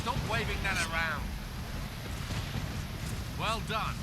Stop waving that around. Well done.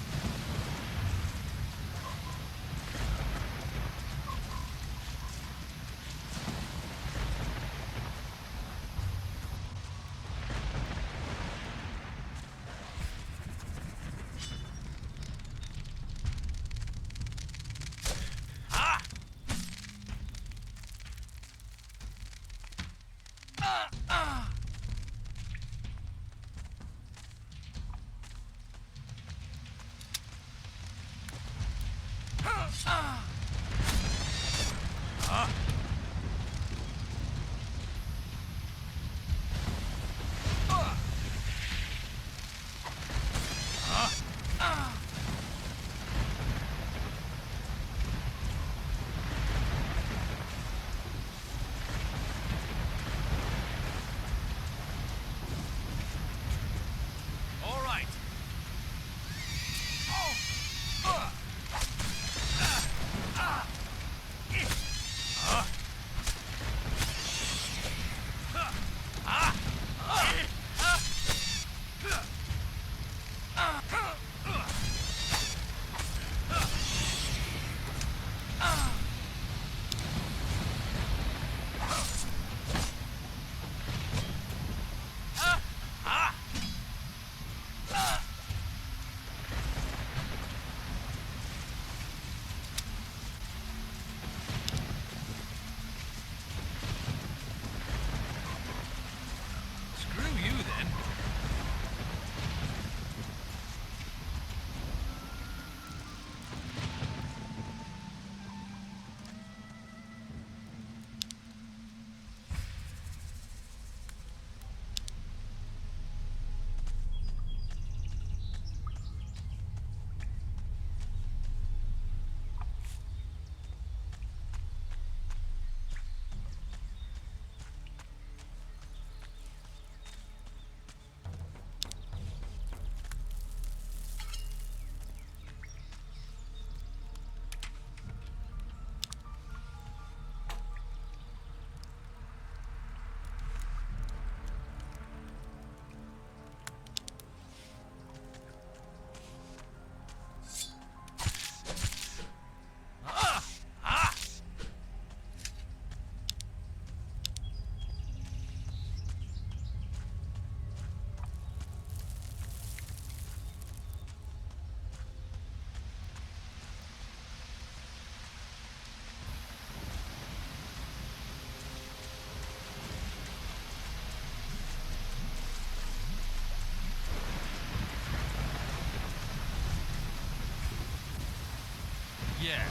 Yeah,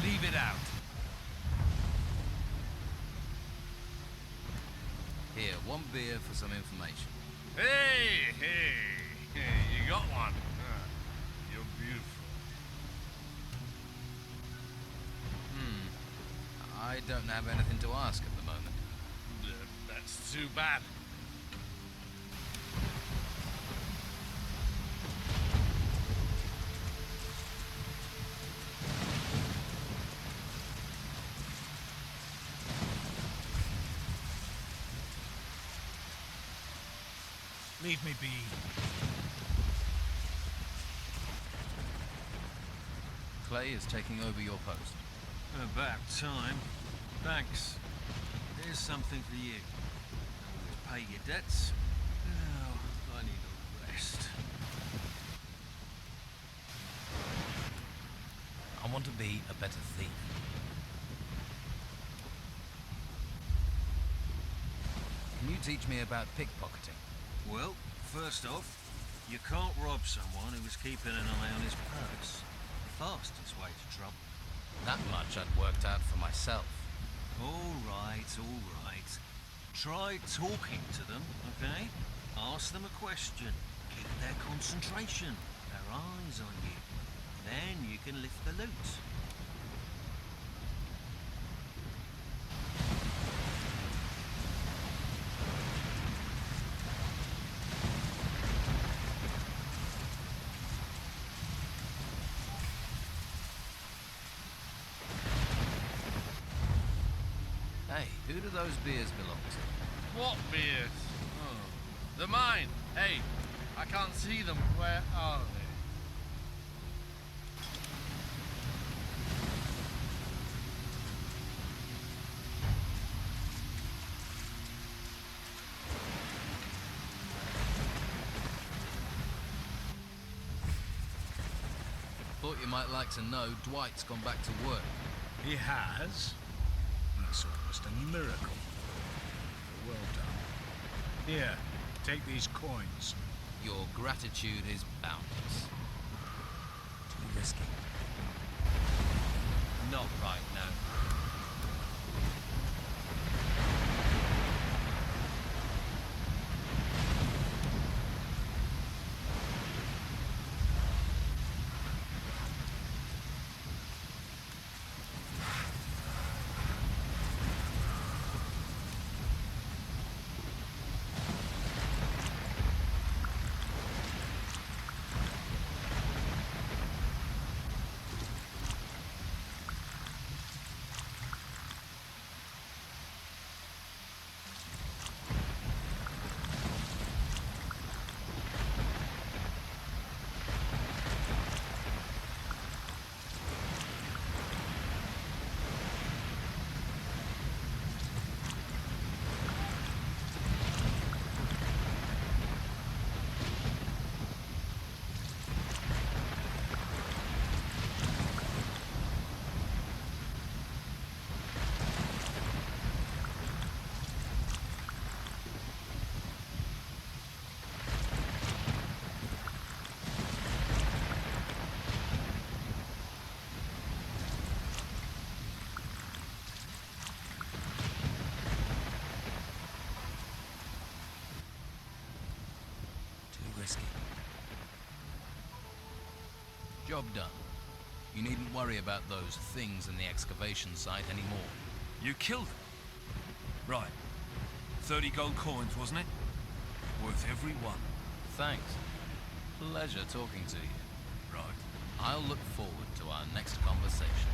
leave it out. Here, one beer for some information. Hey, you got one. You're beautiful. I don't have anything to ask at the moment. That's too bad. Leave me be. Clay is taking over your post. About time. Thanks. Here's something for you. Always pay your debts. Now, I need a rest. I want to be a better thief. Can you teach me about pickpocketing? Well, first off, you can't rob someone who was keeping an eye on his purse. Fastest way to trouble. That much I'd worked out for myself. All right, all right. Try talking to them, okay? Ask them a question. Keep their concentration, their eyes on you. Then you can lift the loot. Hey, who do those beers belong to? What beers? Oh, they're mine. Hey, I can't see them. Where are they? Thought you might like to know Dwight's gone back to work. He has? That's almost a miracle. Well done. Here, take these coins. Your gratitude is boundless. Too risky. Not right now. Risky. Job done. You needn't worry about those things in the excavation site anymore. You killed them? Right. 30 gold coins, wasn't it? Worth every one. Thanks. Pleasure talking to you. Right. I'll look forward to our next conversation.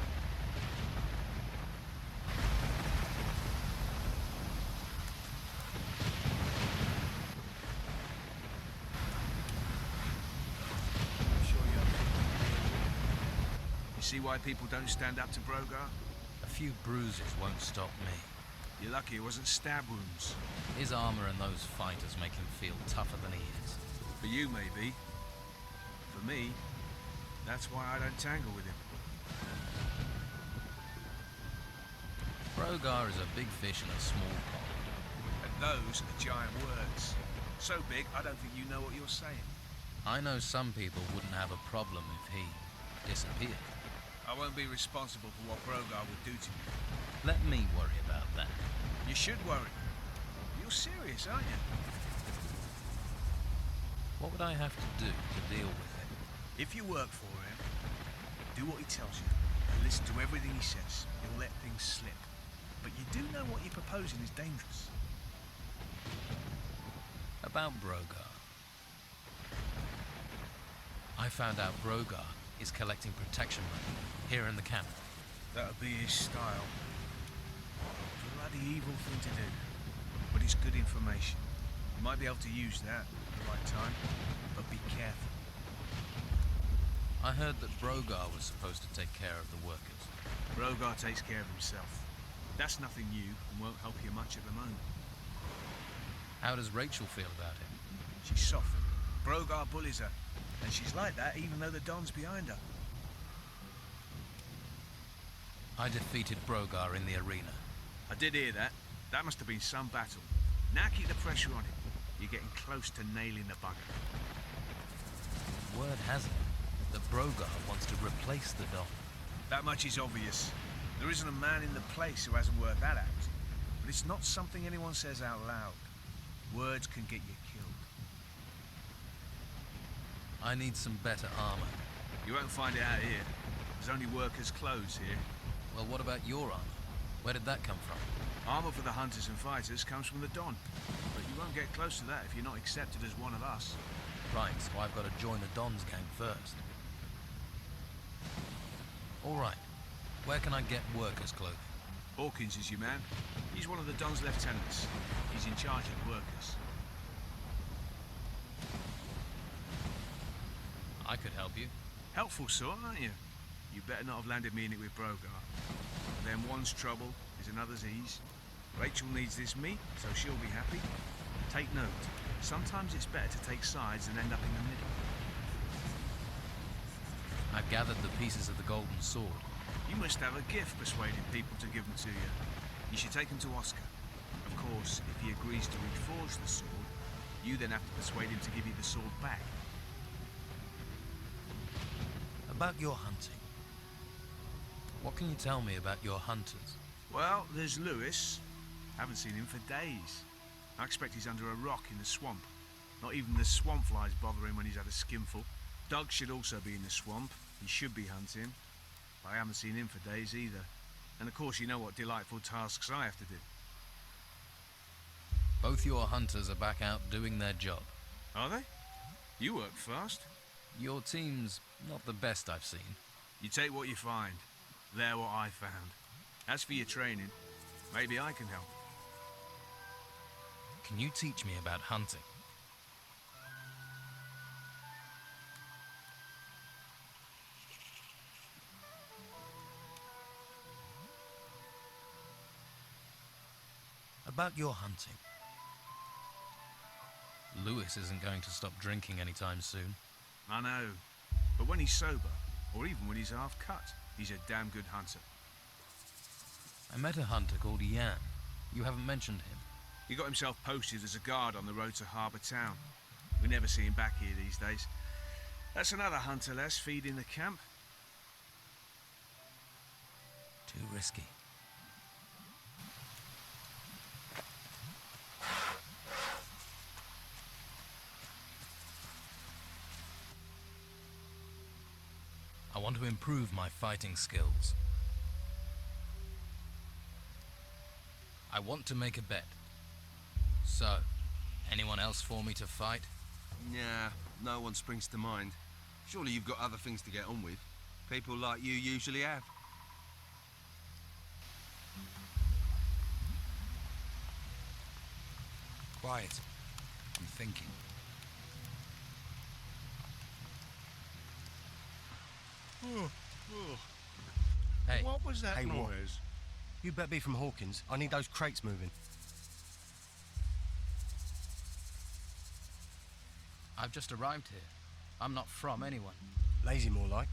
See why people don't stand up to Brogar? A few bruises won't stop me. You're lucky it wasn't stab wounds. His armor and those fighters make him feel tougher than he is. For you, maybe. For me, that's why I don't tangle with him. Brogar is a big fish in a small pond. And those are giant words. So big, I don't think you know what you're saying. I know some people wouldn't have a problem if he disappeared. I won't be responsible for what Brogar would do to you. Let me worry about that. You should worry. You're serious, aren't you? What would I have to do to deal with him? If you work for him, do what he tells you, and listen to everything he says. You'll let things slip. But you do know what you're proposing is dangerous. About Brogar. I found out Brogar is collecting protection money here in the camp. That would be his style. Bloody evil thing to do. But it's good information. You might be able to use that. right time. But be careful. I heard that Brogar was supposed to take care of the workers. Brogar takes care of himself. That's nothing new and won't help you much at the moment. How does Rachel feel about him? She's softened. Brogar bullies her. And she's like that even though the Don's behind her. I defeated Brogar in the arena. I did hear that. That must have been some battle. Now keep the pressure on him. You're getting close to nailing the bugger. Word has it that Brogar wants to replace the Don. That much is obvious. There isn't a man in the place who hasn't worked that out. But it's not something anyone says out loud. Words can get you killed. I need some better armor. You won't find it out here. There's only workers' clothes here. Well, what about your armor? Where did that come from? Armor for the hunters and fighters comes from the Don. But you won't get close to that if you're not accepted as one of us. Right, so I've got to join the Don's gang first. All right. Where can I get workers' clothing? Hawkins is your man. He's one of the Don's lieutenants. He's in charge of the workers. I could help you. Helpful sort, aren't you? You better not have landed me in it with Brogar. Then one's trouble is another's ease. Rachel needs this meat, so she'll be happy. Take note. Sometimes it's better to take sides than end up in the middle. I've gathered the pieces of the golden sword. You must have a gift persuading people to give them to you. You should take them to Oscar. Of course, if he agrees to reforge the sword, you then have to persuade him to give you the sword back. About your hunting. What can you tell me about your hunters? Well, there's Lewis. Haven't seen him for days. I expect he's under a rock in the swamp. Not even the swamp flies bother him when he's had a skinful. Doug should also be in the swamp. He should be hunting. I haven't seen him for days either. And of course you know what delightful tasks I have to do. Both your hunters are back out doing their job. Are they? You work fast. Your team's not the best I've seen. You take what you find. They're what I found. As for your training, maybe I can help. Can you teach me about hunting? About your hunting. Lewis isn't going to stop drinking anytime soon. I know. But when he's sober, or even when he's half cut, he's a damn good hunter. I met a hunter called Yan. You haven't mentioned him. He got himself posted as a guard on the road to Harbour Town. We never see him back here these days. That's another hunter less feeding the camp. Too risky. I want to improve my fighting skills. I want to make a bet. So, anyone else for me to fight? Nah, no one springs to mind. Surely you've got other things to get on with. People like you usually have. Quiet. I'm thinking. Hey, What was that Hey, what? noise? You better be from Hawkins. I need those crates moving. I've just arrived here. I'm not from anyone. Lazy more like.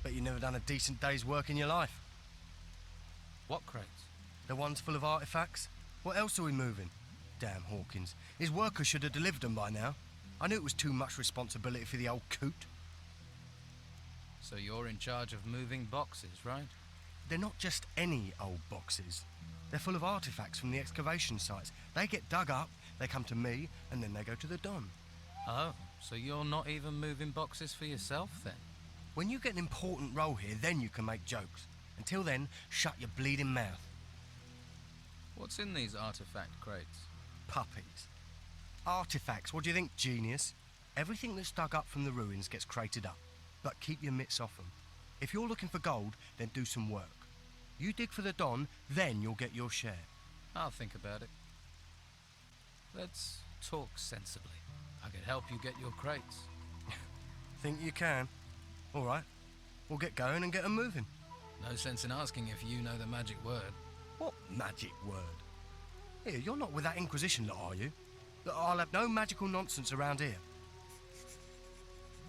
Bet you never done a decent day's work in your life. What crates? The ones full of artifacts? What else are we moving? Damn Hawkins. His workers should have delivered them by now. I knew it was too much responsibility for the old coot. So you're in charge of moving boxes, right? They're not just any old boxes. They're full of artifacts from the excavation sites. They get dug up, they come to me, and then they go to the Don. Oh, so you're not even moving boxes for yourself then? When you get an important role here, then you can make jokes. Until then, shut your bleeding mouth. What's in these artifact crates? Puppies. Artifacts, what do you think, genius? Everything that's dug up from the ruins gets crated up. But keep your mitts off them. If you're looking for gold, then do some work. You dig for the Don, then you'll get your share. I'll think about it. Let's talk sensibly. I could help you get your crates. Think you can? All right. We'll get going and get them moving. No sense in asking if you know the magic word. What magic word? Here, you're not with that Inquisition lot, are you? Look, I'll have no magical nonsense around here.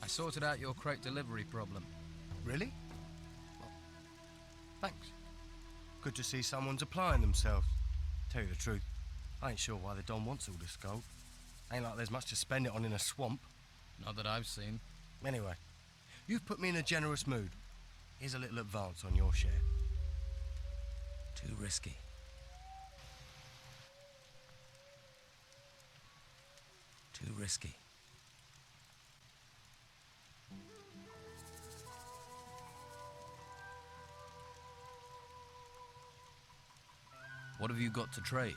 I sorted out your crate delivery problem. Really? Well, thanks. Good to see someone's applying themselves. Tell you the truth, I ain't sure why the Don wants all this gold. Ain't like there's much to spend it on in a swamp. Not that I've seen. Anyway, you've put me in a generous mood. Here's a little advance on your share. Too risky. Too risky. What have you got to trade?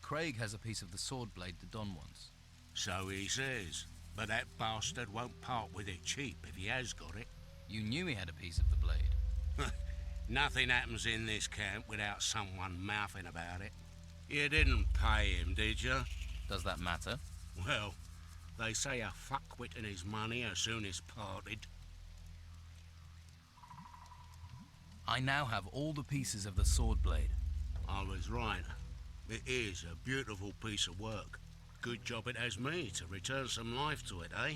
Craig has a piece of the sword blade the Don wants. So he says, but that bastard won't part with it cheap if he has got it. You knew he had a piece of the blade. Nothing happens in this camp without someone mouthing about it. You didn't pay him, did you? Does that matter? Well, they say a fuckwit and his money are soonest parted. I now have all the pieces of the sword blade. I was right. It is a beautiful piece of work. Good job it has me to return some life to it, eh?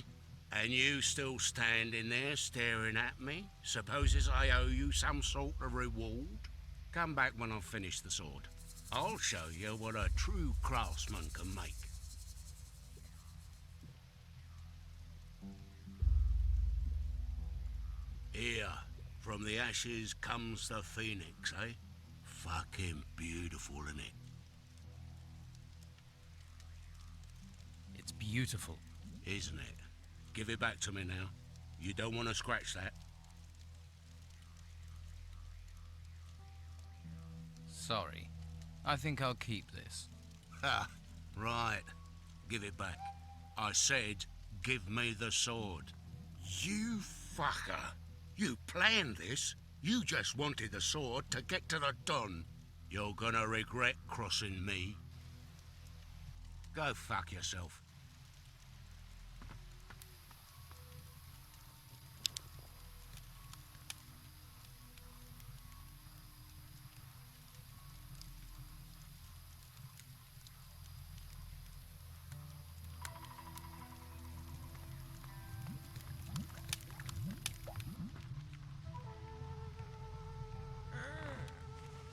And you still standing there staring at me? Supposes I owe you some sort of reward? Come back when I've finished the sword. I'll show you what a true craftsman can make. Here, from the ashes comes the phoenix, eh? Fucking beautiful, innit? It's beautiful. Isn't it? Give it back to me now. You don't want to scratch that. Sorry. I think I'll keep this. Ha! Right. Give it back. I said, give me the sword. You fucker! You planned this? You just wanted the sword to get to the Don. You're gonna regret crossing me. Go fuck yourself.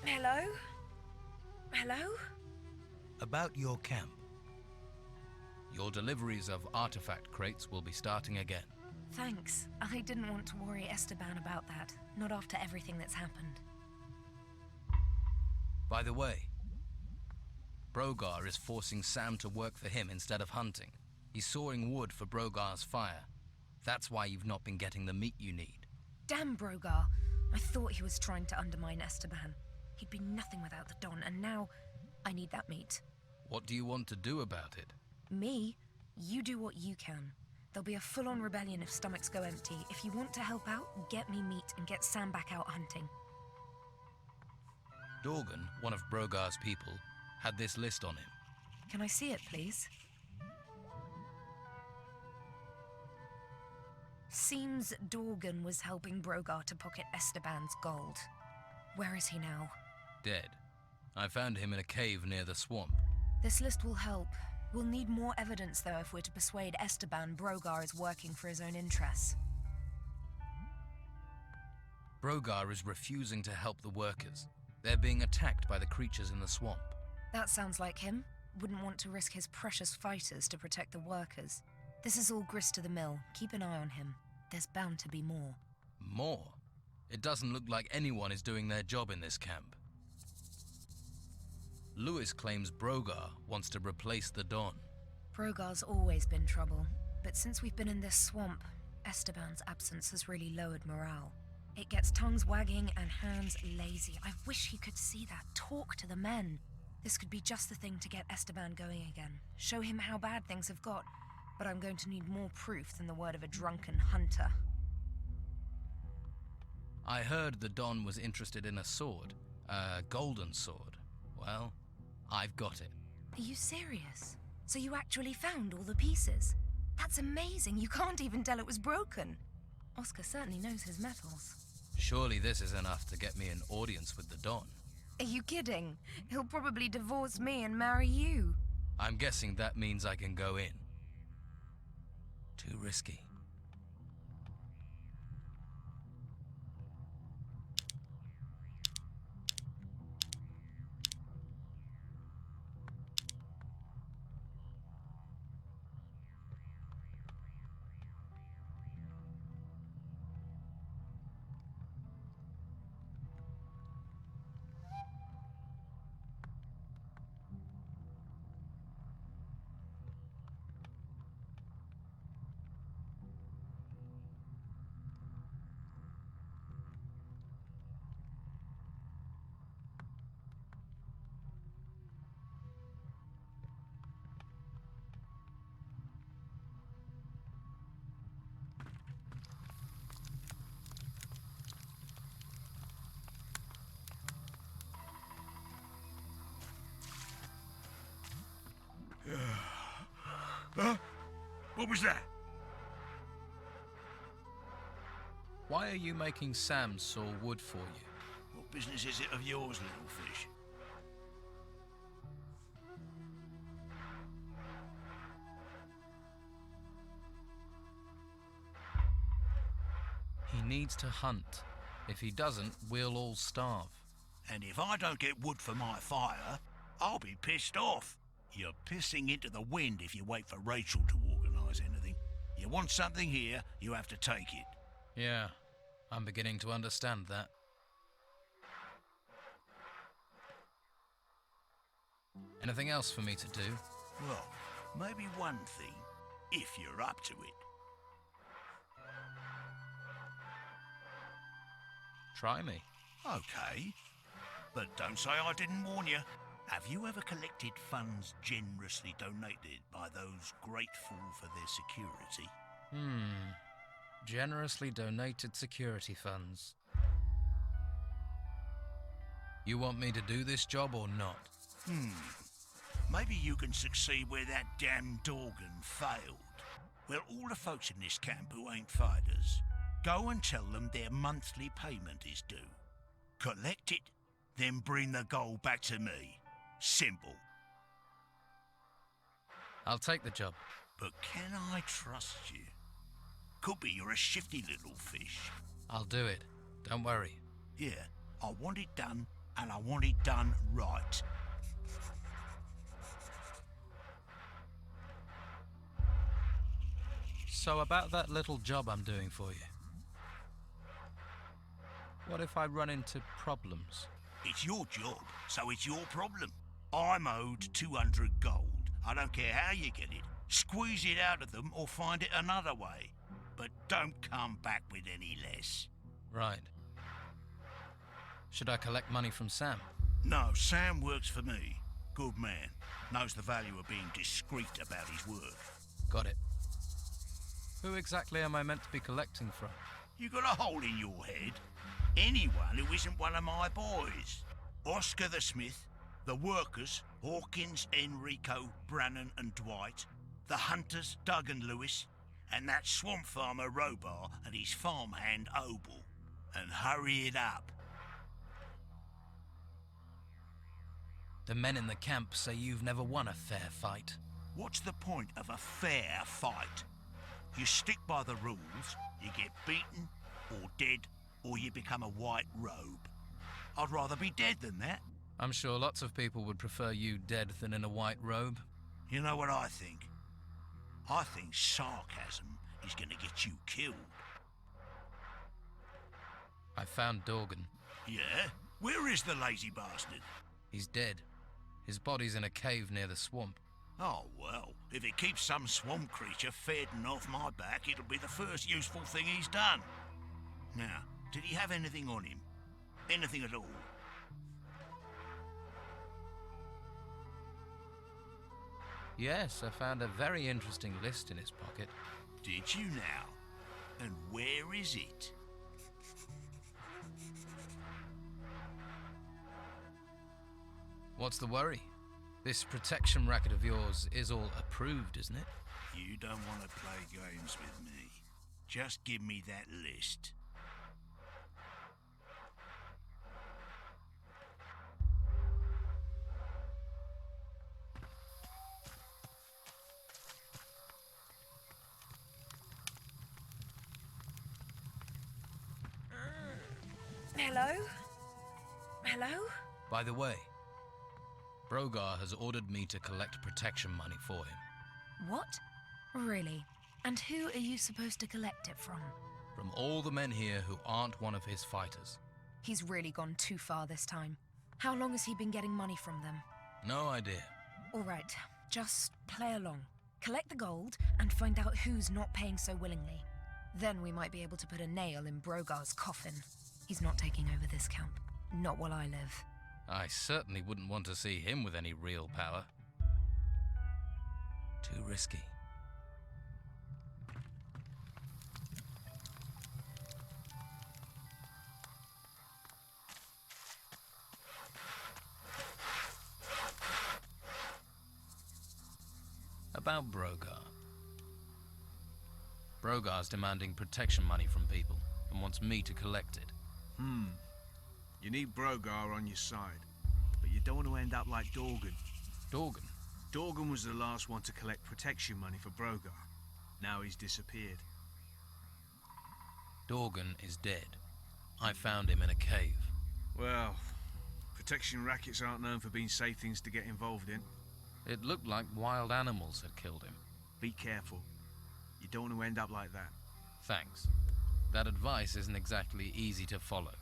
Hello? Hello? About your camp. Your deliveries of artifact crates will be starting again. Thanks. I didn't want to worry Esteban about that. Not after everything that's happened. By the way, Brogar is forcing Sam to work for him instead of hunting. He's sawing wood for Brogar's fire. That's why you've not been getting the meat you need. Damn Brogar. I thought he was trying to undermine Esteban. He'd be nothing without the Don, and now I need that meat. What do you want to do about it? Me? You do what you can. There'll be a full-on rebellion if stomachs go empty. If you want to help out, get me meat and get Sam back out hunting. Dorgan, one of Brogar's people, had this list on him. Can I see it, please? Seems Dorgan was helping Brogar to pocket Esteban's gold. Where is he now? Dead. I found him in a cave near the swamp. This list will help. We'll need more evidence, though, if we're to persuade Esteban Brogar is working for his own interests. Brogar is refusing to help the workers. They're being attacked by the creatures in the swamp. That sounds like him. Wouldn't want to risk his precious fighters to protect the workers. This is all grist to the mill. Keep an eye on him. There's bound to be more. More? It doesn't look like anyone is doing their job in this camp. Lewis claims Brogar wants to replace the Don. Brogar's always been trouble, but since we've been in this swamp, Esteban's absence has really lowered morale. It gets tongues wagging and hands lazy. I wish he could see that. Talk to the men. This could be just the thing to get Esteban going again. Show him how bad things have got. But I'm going to need more proof than the word of a drunken hunter. I heard the Don was interested in a sword. A golden sword. Well, I've got it. Are you serious? So you actually found all the pieces? That's amazing. You can't even tell it was broken. Oscar certainly knows his metals. Surely this is enough to get me an audience with the Don. Are you kidding? He'll probably divorce me and marry you. I'm guessing that means I can go in. Too risky. Huh? What was that? Why are you making Sam saw wood for you? What business is it of yours, little fish? He needs to hunt. If he doesn't, we'll all starve. And if I don't get wood for my fire, I'll be pissed off. You're pissing into the wind if you wait for Rachel to organise anything. You want something here, you have to take it. Yeah, I'm beginning to understand that. Anything else for me to do? Well, maybe one thing, if you're up to it. Try me. Okay, but don't say I didn't warn you. Have you ever collected funds generously donated by those grateful for their security? Generously donated security funds. You want me to do this job or not? Maybe you can succeed where that damn Dorgan failed. Well, all the folks in this camp who ain't fighters, go and tell them their monthly payment is due. Collect it, then bring the gold back to me. Simple. I'll take the job. But can I trust you? Could be you're a shifty little fish. I'll do it. Don't worry. Yeah, I want it done, and I want it done right. So about that little job I'm doing for you. What if I run into problems? It's your job, so it's your problem. I'm owed 200 gold. I don't care how you get it. Squeeze it out of them or find it another way. But don't come back with any less. Right. Should I collect money from Sam? No, Sam works for me. Good man. Knows the value of being discreet about his work. Got it. Who exactly am I meant to be collecting from? You got a hole in your head? Anyone who isn't one of my boys. Oscar the Smith, the workers, Hawkins, Enrico, Brannan and Dwight, the hunters, Doug and Lewis, and that swamp farmer Robar and his farmhand Obel. And hurry it up. The men in the camp say you've never won a fair fight. What's the point of a fair fight? You stick by the rules, you get beaten, or dead, or you become a white robe. I'd rather be dead than that. I'm sure lots of people would prefer you dead than in a white robe. You know what I think? I think sarcasm is going to get you killed. I found Dorgan. Yeah? Where is the lazy bastard? He's dead. His body's in a cave near the swamp. Oh, well, if it keeps some swamp creature feeding off my back, it'll be the first useful thing he's done. Now, did he have anything on him? Anything at all? Yes, I found a very interesting list in his pocket. Did you now? And where is it? What's the worry? This protection racket of yours is all approved, isn't it? You don't want to play games with me. Just give me that list. Hello? Hello? By the way, Brogar has ordered me to collect protection money for him. What? Really? And who are you supposed to collect it from? From all the men here who aren't one of his fighters. He's really gone too far this time. How long has he been getting money from them? No idea. All right, just play along. Collect the gold and find out who's not paying so willingly. Then we might be able to put a nail in Brogar's coffin. He's not taking over this camp. Not while I live. I certainly wouldn't want to see him with any real power. Too risky. About Brogar. Brogar's demanding protection money from people and wants me to collect it. You need Brogar on your side, but you don't want to end up like Dorgan. Dorgan? Dorgan was the last one to collect protection money for Brogar. Now he's disappeared. Dorgan is dead. I found him in a cave. Well, protection rackets aren't known for being safe things to get involved in. It looked like wild animals had killed him. Be careful. You don't want to end up like that. Thanks. That advice isn't exactly easy to follow.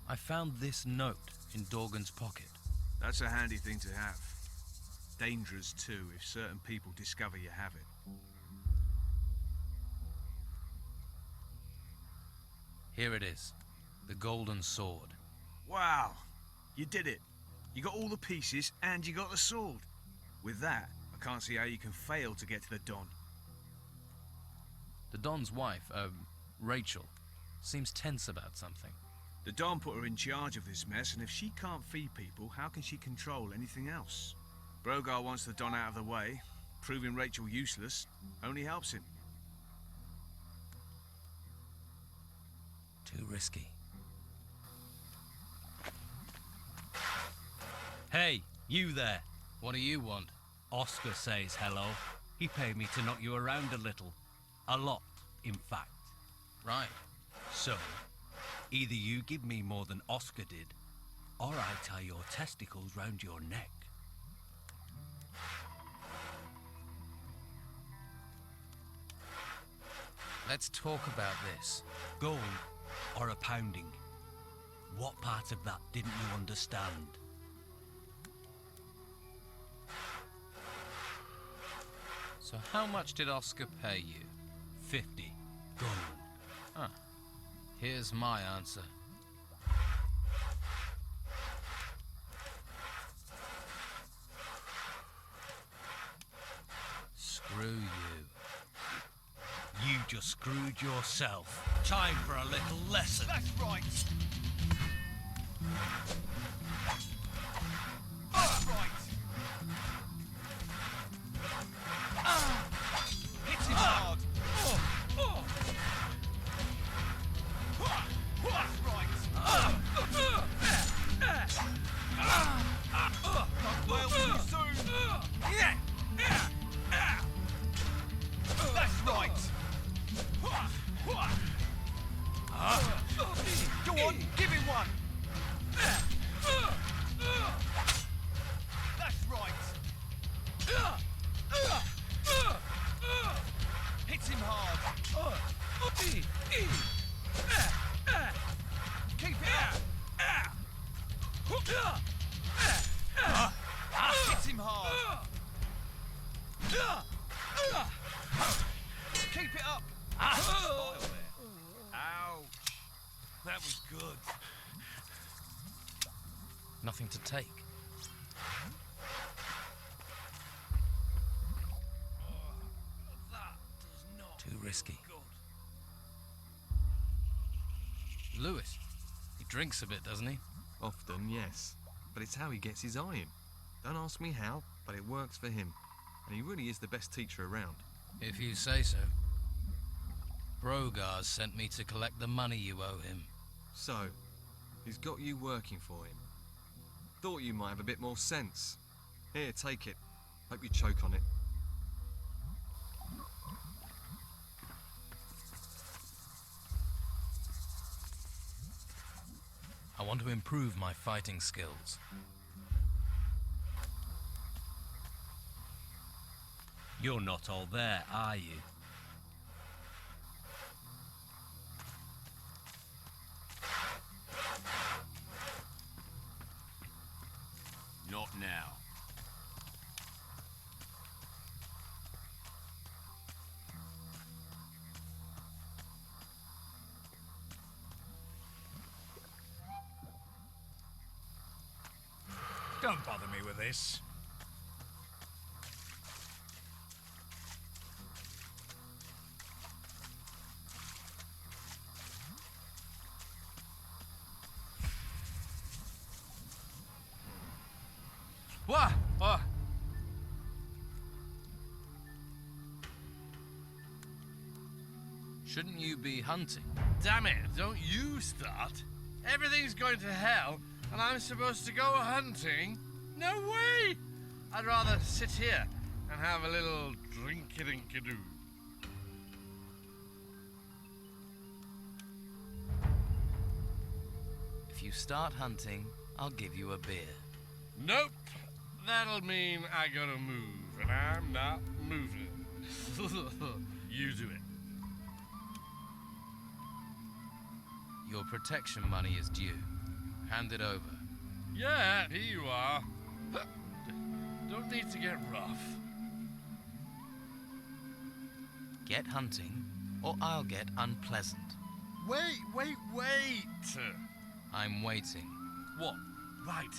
I found this note in Dorgan's pocket. That's a handy thing to have. Dangerous too if certain people discover you have it. Here it is. The golden sword. Wow! You did it. You got all the pieces and you got the sword. With that, I can't see how you can fail to get to the Don. The Don's wife, Rachel, seems tense about something. The Don put her in charge of this mess, and if she can't feed people, how can she control anything else? Brogar wants the Don out of the way. Proving Rachel useless only helps him. Too risky. Hey, you there. What do you want? Oscar says hello. He paid me to knock you around a little. A lot, in fact. Right. So, either you give me more than Oscar did, or I tie your testicles round your neck. Let's talk about this. Gold or a pounding? What part of that didn't you understand? So how much did Oscar pay you? 50 gold. Huh. Here's my answer. Screw you. You just screwed yourself. Time for a little lesson. That's right. Hit him hard. Well, too soon. That's right. Go on, give him one. That's right. Hit him hard. Keep Hit him hard. Keep it up. Spoil it. Ouch. That was good. Nothing to take. That does not Too risky. good. Lewis, he drinks a bit, doesn't he? Often, yes. But it's how he gets his eye in. Don't ask me how, but it works for him. And he really is the best teacher around. If you say so. Brogar's sent me to collect the money you owe him. So, he's got you working for him. Thought you might have a bit more sense. Here, take it. Hope you choke on it. I want to improve my fighting skills. You're not all there, are you? Not now. Don't bother me with this. What? Oh. Shouldn't you be hunting? Damn it, don't you start. Everything's going to hell, and I'm supposed to go hunting? No way! I'd rather sit here and have a little drinky-dinky-doo. If you start hunting, I'll give you a beer. Nope. That'll mean I gotta move, and I'm not moving. You do it. Your protection money is due. Hand it over. Yeah, here you are. Don't need to get rough. Get hunting, or I'll get unpleasant. Wait. I'm waiting. What? Right.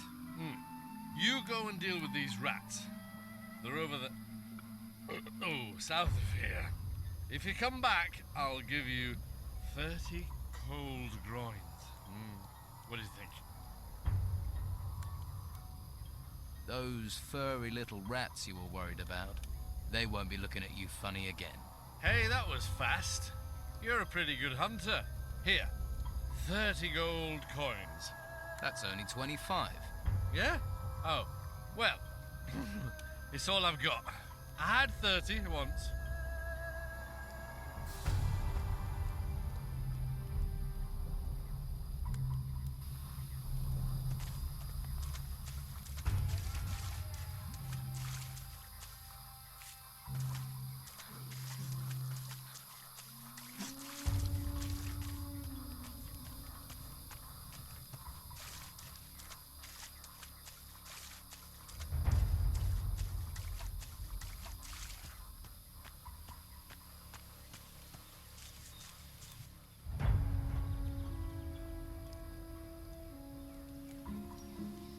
You go and deal with these rats. They're over the... south of here. If you come back, I'll give you 30 cold groins. What do you think? Those furry little rats you were worried about, they won't be looking at you funny again. Hey, that was fast. You're a pretty good hunter. Here, 30 gold coins. That's only 25. Yeah? Oh, well, it's all I've got. I had 30 once.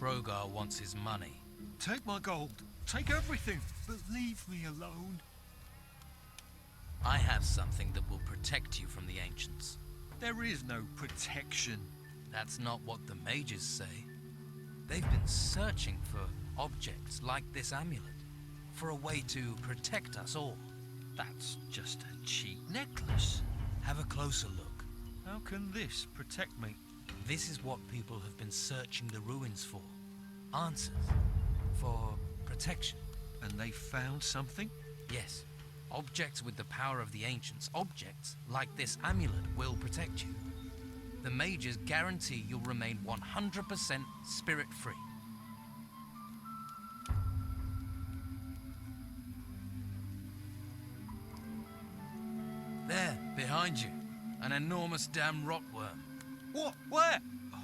Brogar wants his money. Take my gold. Take everything, but leave me alone. I have something that will protect you from the ancients. There is no protection. That's not what the mages say. They've been searching for objects like this amulet, for a way to protect us all. That's just a cheap necklace. Have a closer look. How can this protect me? This is what people have been searching the ruins for. Answers. For protection. And they found something? Yes. Objects with the power of the ancients, objects like this amulet, will protect you. The mages guarantee you'll remain 100% spirit-free. There, behind you. An enormous damn rotworm. What? Where? Oh,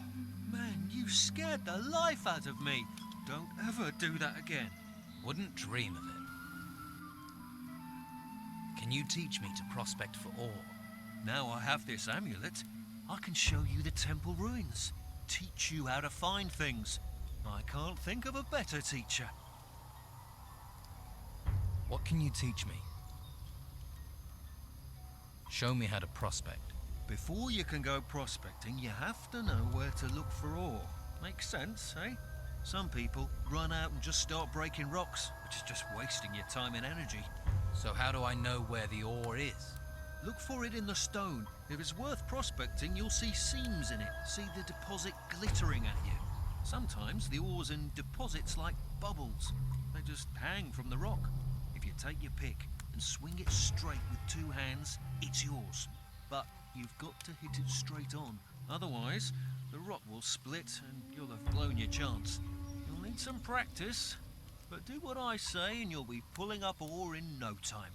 man, you scared the life out of me. Don't ever do that again. Wouldn't dream of it. Can you teach me to prospect for ore? Now I have this amulet, I can show you the temple ruins. Teach you how to find things. I can't think of a better teacher. What can you teach me? Show me how to prospect. Before you can go prospecting, you have to know where to look for ore. Makes sense, eh? Some people run out and just start breaking rocks, which is just wasting your time and energy. So how do I know where the ore is? Look for it in the stone. If it's worth prospecting, you'll see seams in it. See the deposit glittering at you. Sometimes the ore's in deposits like bubbles. They just hang from the rock. If you take your pick and swing it straight with two hands, it's yours. But you've got to hit it straight on. Otherwise, the rock will split and you'll have blown your chance. You'll need some practice, but do what I say and you'll be pulling up ore in no time.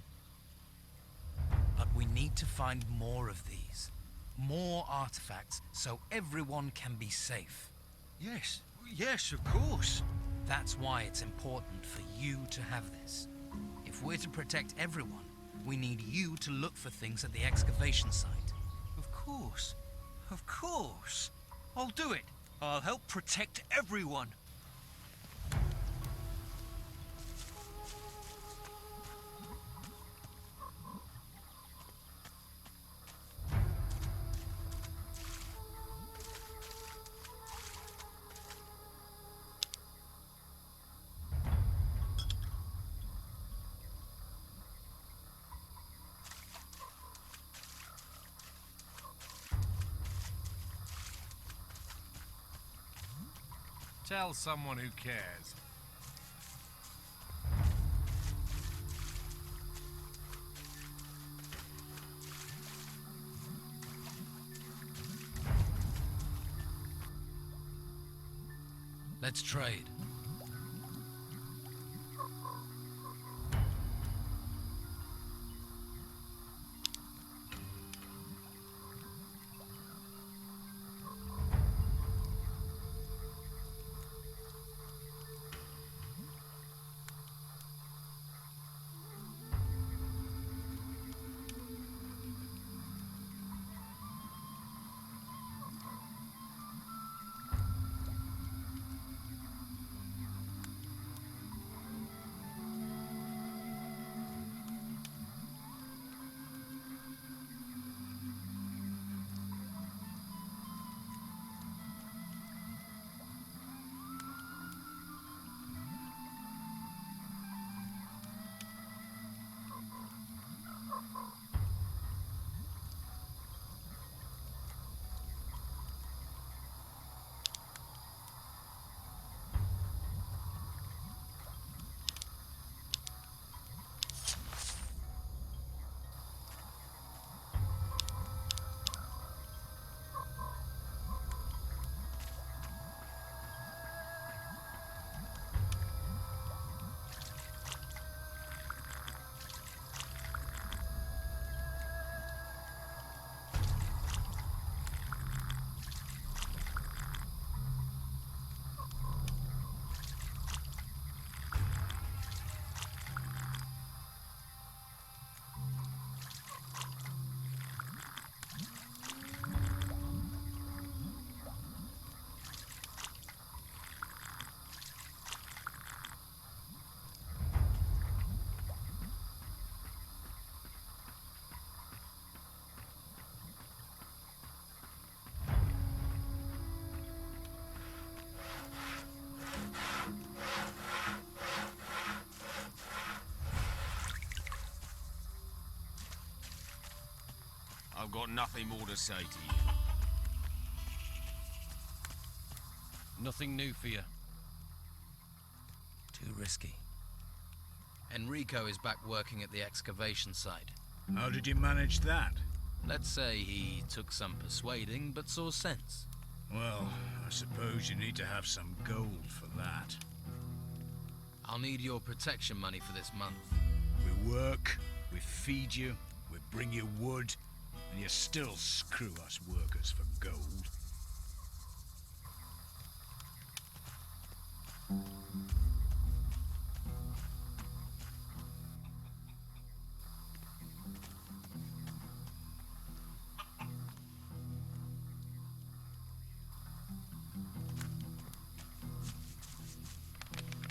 But we need to find more of these. More artifacts, so everyone can be safe. Yes, of course. That's why it's important for you to have this. If we're to protect everyone, we need you to look for things at the excavation site. Of course. I'll do it. I'll help protect everyone. Tell someone who cares. Let's trade. I've got nothing more to say to you. Nothing new for you. Too risky. Enrico is back working at the excavation site. How did you manage that? Let's say he took some persuading, but saw sense. Well, I suppose you need to have some gold for that. I'll need your protection money for this month. We work, we feed you, we bring you wood, and you still screw us workers for gold. I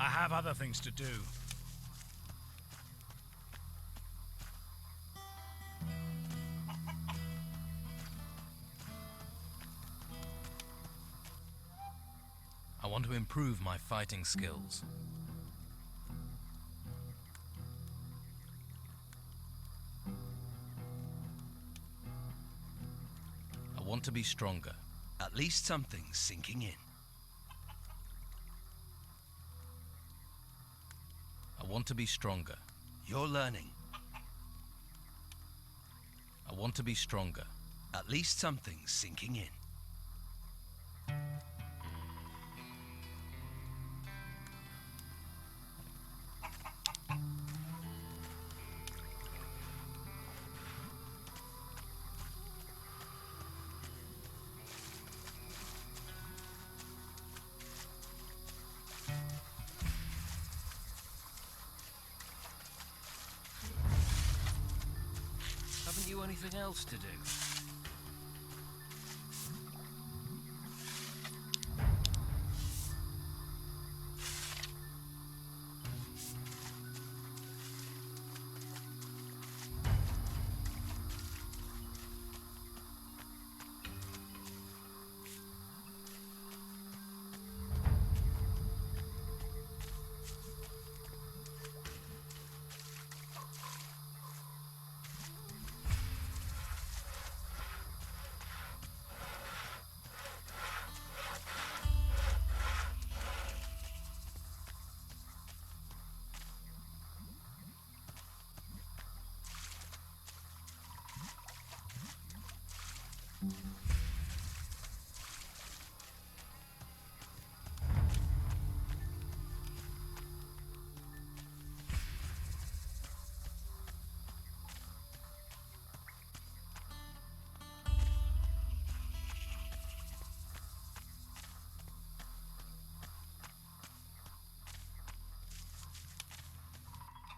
have other things to do. I want to improve my fighting skills. I want to be stronger. At least something's sinking in. I want to be stronger. You're learning. I want to be stronger. At least something's sinking in. Haven't you anything else to do?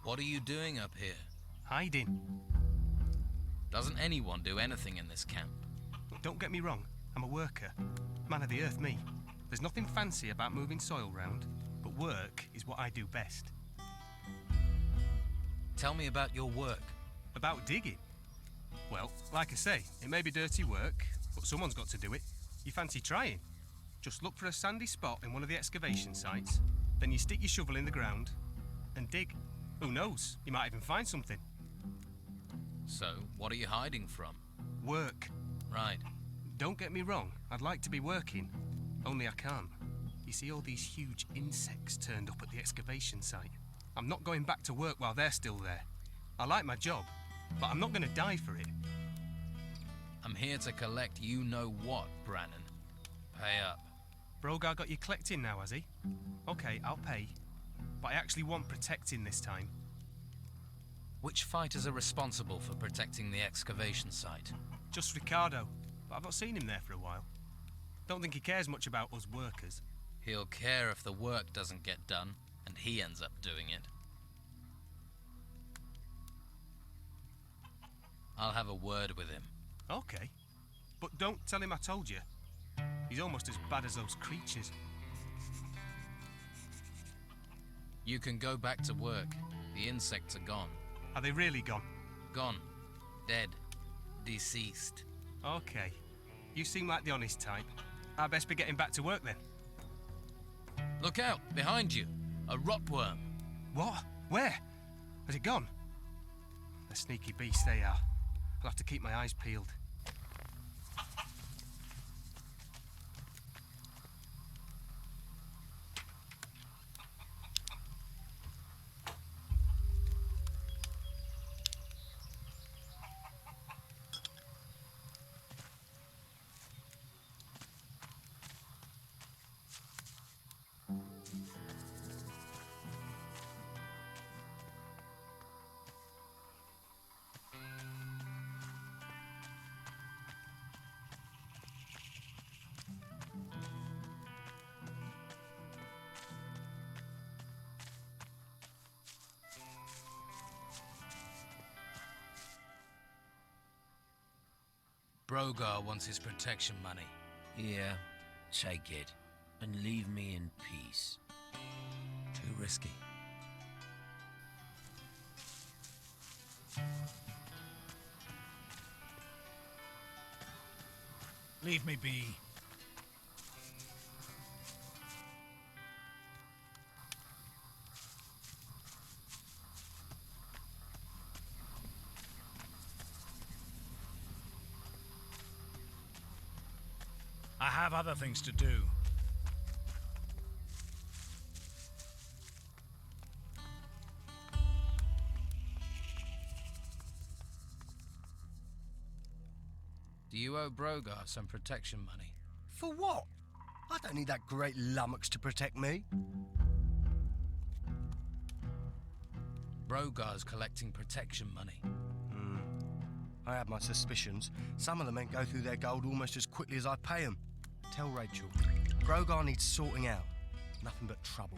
What are you doing up here? Hiding. Doesn't anyone do anything in this camp? Don't get me wrong, I'm a worker. Man of the earth, me. There's nothing fancy about moving soil round, but work is what I do best. Tell me about your work. About digging? Well, like I say, it may be dirty work, but someone's got to do it. You fancy trying? Just look for a sandy spot in one of the excavation sites, then you stick your shovel in the ground and dig. Who knows? You might even find something. So, what are you hiding from? Work. Right. Don't get me wrong, I'd like to be working, only I can't. You see all these huge insects turned up at the excavation site. I'm not going back to work while they're still there. I like my job, but I'm not going to die for it. I'm here to collect you-know-what, Brannon. Pay up. Brogar got you collecting now, has he? Okay, I'll pay. But I actually want protecting this time. Which fighters are responsible for protecting the excavation site? Just Ricardo, but I've not seen him there for a while. Don't think he cares much about us workers. He'll care if the work doesn't get done, and he ends up doing it. I'll have a word with him. Okay. But don't tell him I told you. He's almost as bad as those creatures. You can go back to work. The insects are gone. Are they really gone? Gone. Dead. Deceased. Okay. You seem like the honest type. I best be getting back to work then. Look out! Behind you! A rotworm! What? Where? Has it gone? The sneaky beasts they are. I'll have to keep my eyes peeled. Brogar wants his protection money. Here, take it, and leave me in peace. Too risky. Leave me be. I have other things to do. Do you owe Brogar some protection money? For what? I don't need that great lummox to protect me. Brogar's collecting protection money. I have my suspicions. Some of the men go through their gold almost as quickly as I pay them. Tell Rachel, Brogar needs sorting out. Nothing but trouble.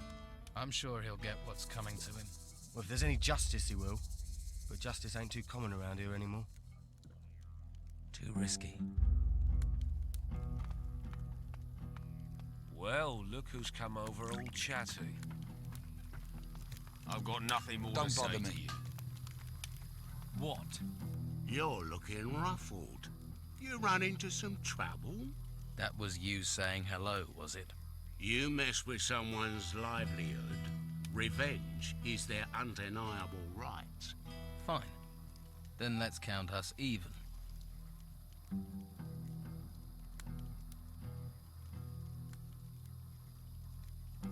I'm sure he'll get what's coming to him. Well, if there's any justice, he will. But justice ain't too common around here anymore. Too risky. Well, look who's come over all chatty. I've got nothing more to say to you. What? You're looking ruffled. You run into some trouble? That was you saying hello, was it? You mess with someone's livelihood. Revenge is their undeniable right. Fine. Then let's count us even.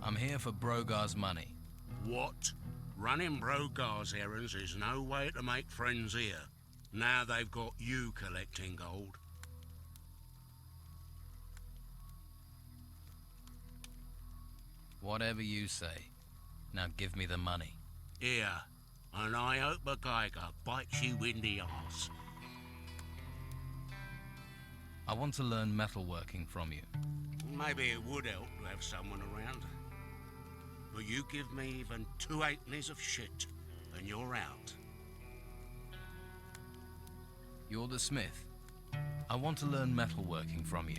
I'm here for Brogar's money. What? Running Brogar's errands is no way to make friends here. Now they've got you collecting gold. Whatever you say. Now give me the money. Here, and I hope a Geiger bites you in the arse. I want to learn metalworking from you. Maybe it would help to have someone around. But you give me even 2 halfpennies of shit, and you're out. You're the smith. I want to learn metalworking from you.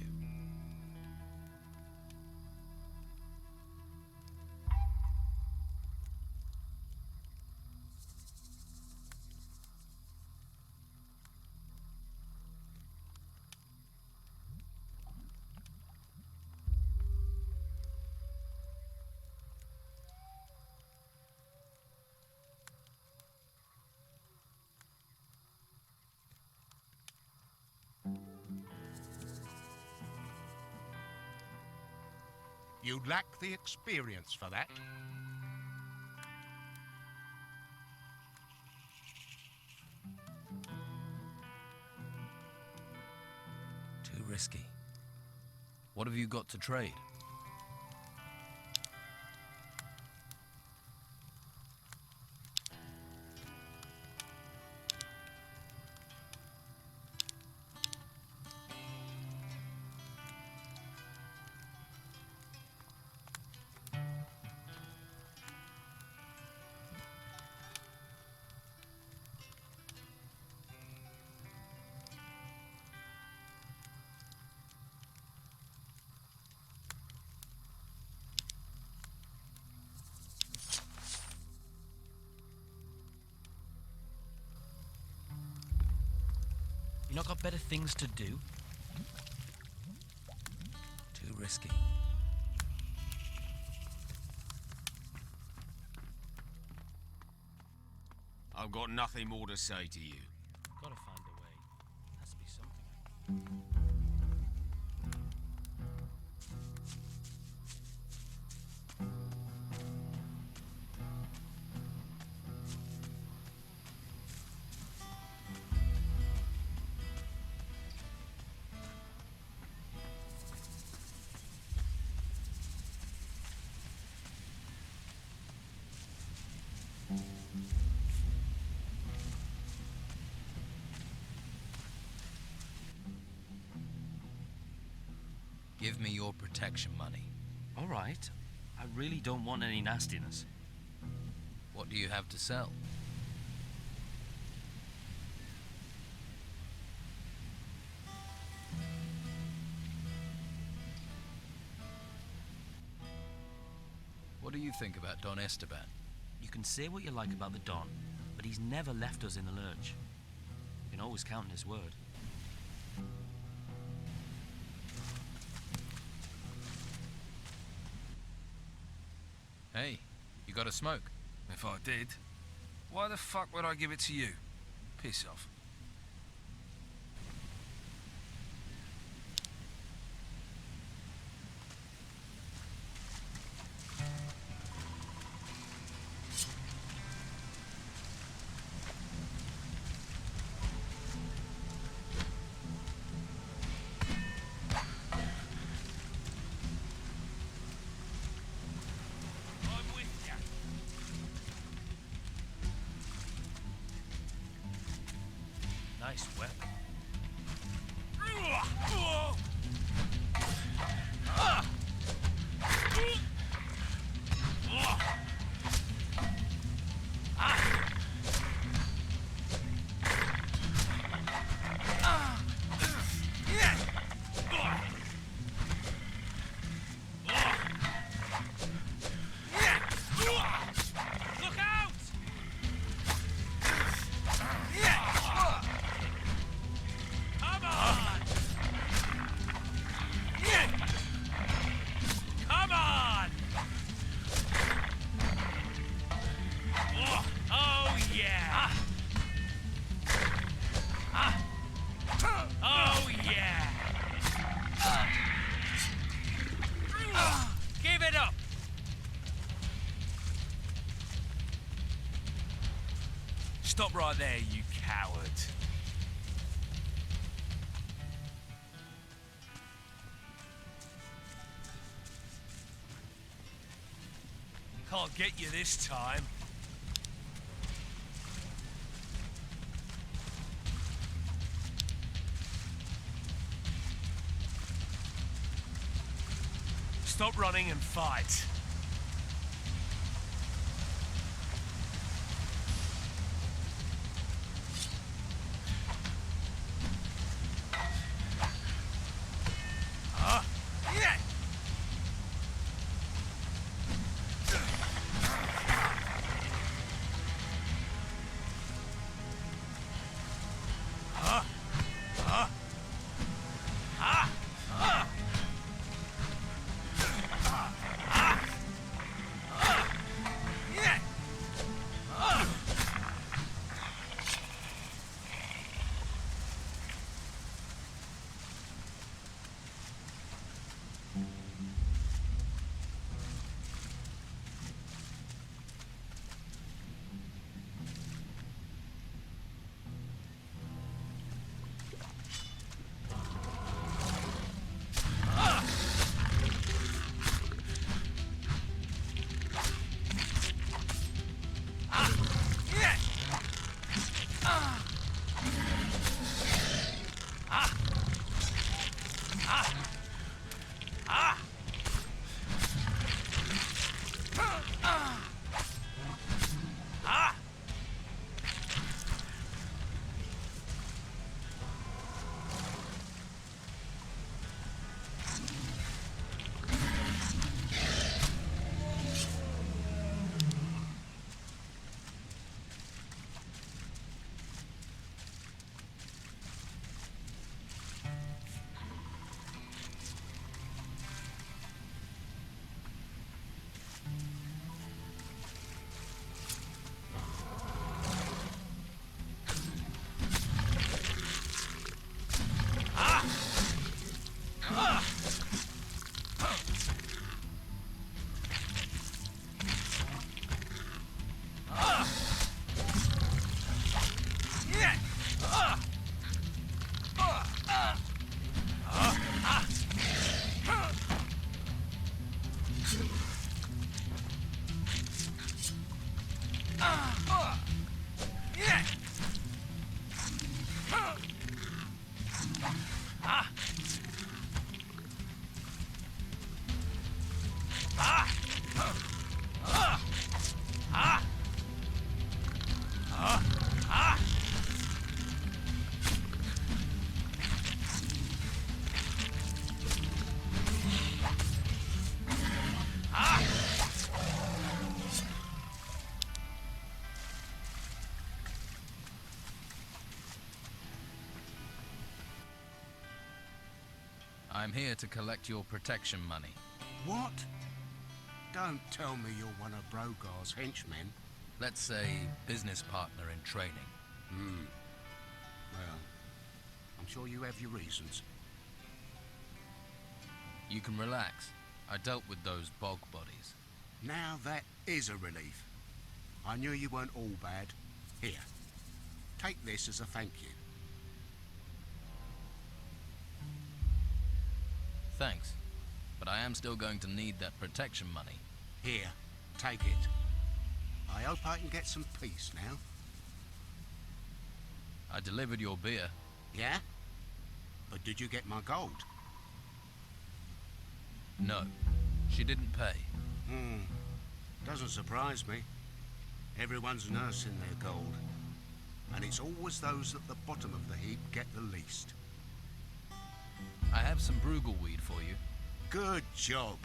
You lack the experience for that. Too risky. What have you got to trade? You not got better things to do? Too risky. I've got nothing more to say to you. Gotta find a way. Has to be something. Give me your protection money. All right. I really don't want any nastiness. What do you have to sell? do you think about Don Esteban? You can say what you like about the Don, but he's never left us in the lurch. You can always count on his word. Hey, you got a smoke? If I did, why the fuck would I give it to you? Piss off. Nice weapon. Look out! Come on! Come on! Oh yeah! Oh yeah! Give it up! Stop right there, you coward. Can't get you this time. Stop running and fight. I'm here to collect your protection money. What? Don't tell me you're one of Brogar's henchmen. Let's say business partner in training. Well, I'm sure you have your reasons. You can relax. I dealt with those bog bodies. Now that is a relief. I knew you weren't all bad. Here, take this as a thank you. Thanks. But I am still going to need that protection money. Here, take it. I hope I can get some peace now. I delivered your beer. Yeah? But did you get my gold? No. She didn't pay. Doesn't surprise me. Everyone's nursing their gold. And it's always those at the bottom of the heap get the least. I have some bruggelweed for you. Good job.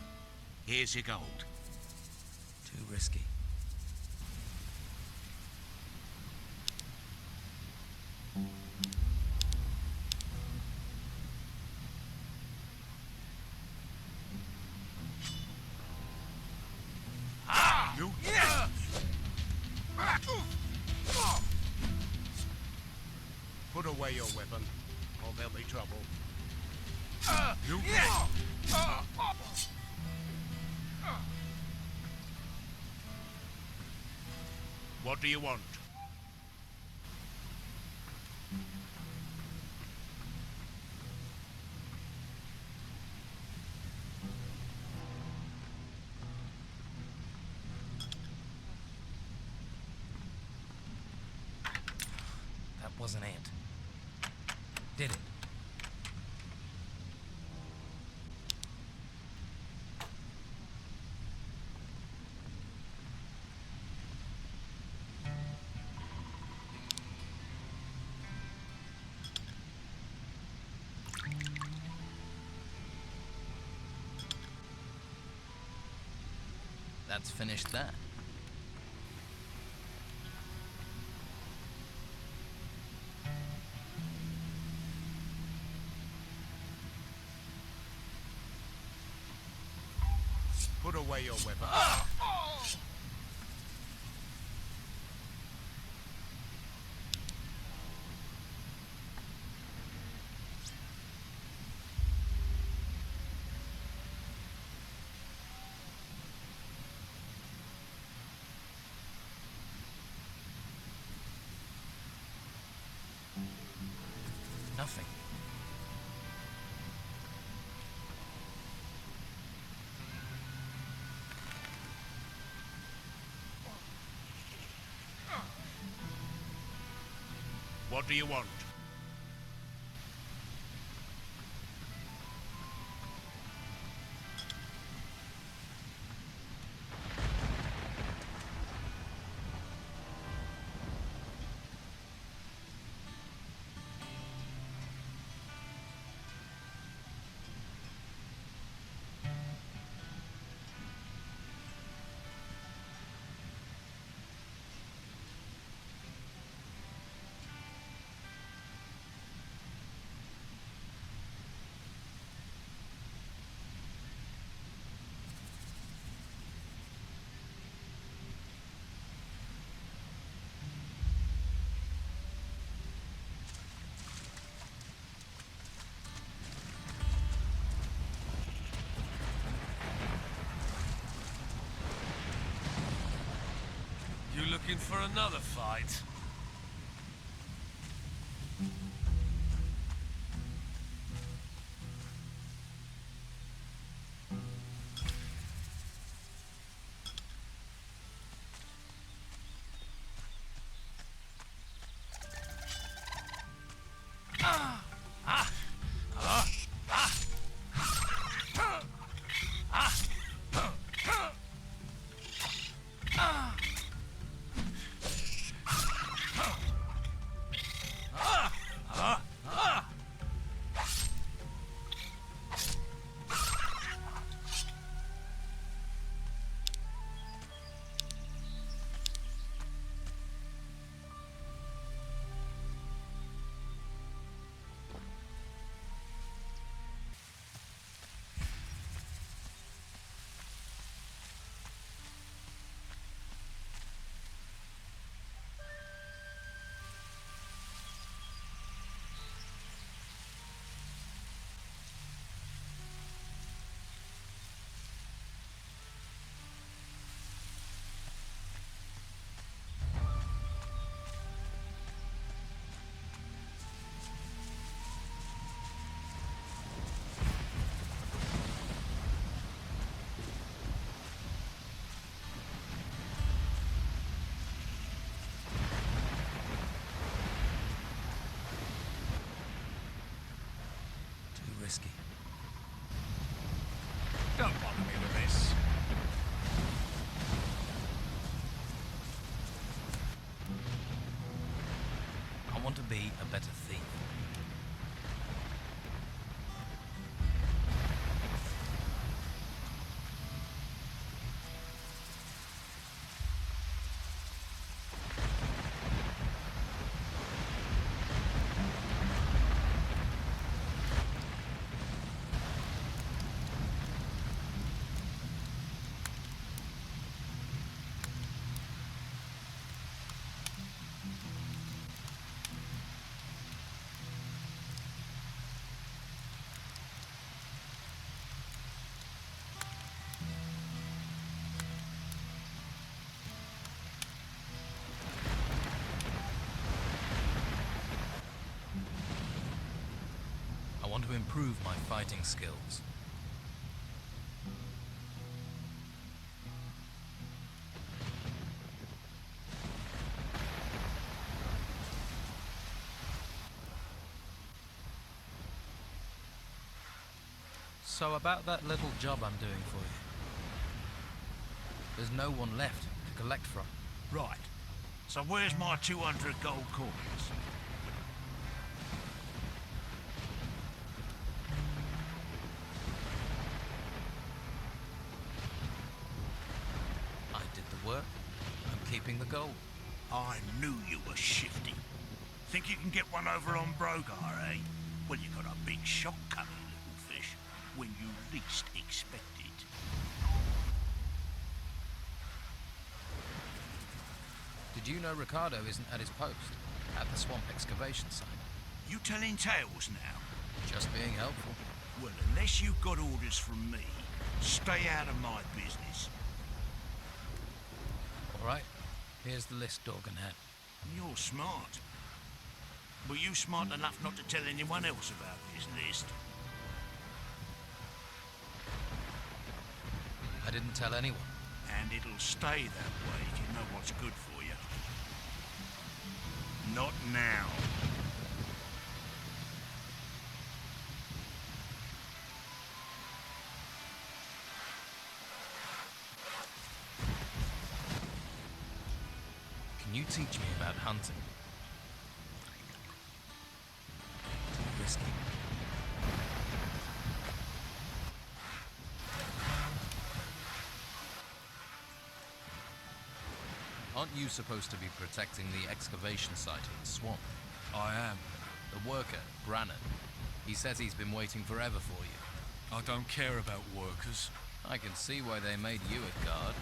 Here's your gold. Too risky. Put away your weapon, or there'll be trouble. What do you want? That wasn't it. Did it? That's finished that. Put away your weapon. Nothing. What do you want? You looking for another fight? whiskey. Don't bother me with this. I want to be a better thief. I want to improve my fighting skills. So about that little job I'm doing for you. There's no one left to collect from. Right. So where's my 200 gold coins? I did the work. I'm keeping the gold. I knew you were shifty. Think you can get one over on Brogar, eh? Well, you got a big shock coming, little fish, when you least expect it. Did you know Ricardo isn't at his post? At the swamp excavation site? You telling tales now? Just being helpful. Well, unless you've got orders from me, stay out of my business. All right. Here's the list Dorgan had. You're smart. Were you smart enough not to tell anyone else about this list? I didn't tell anyone. And it'll stay that way if you know what's good for you. Not now. Can you teach me about hunting? Too risky. Aren't you supposed to be protecting the excavation site in the swamp? I am. The worker, Brannan. He says he's been waiting forever for you. I don't care about workers. I can see why they made you a guard.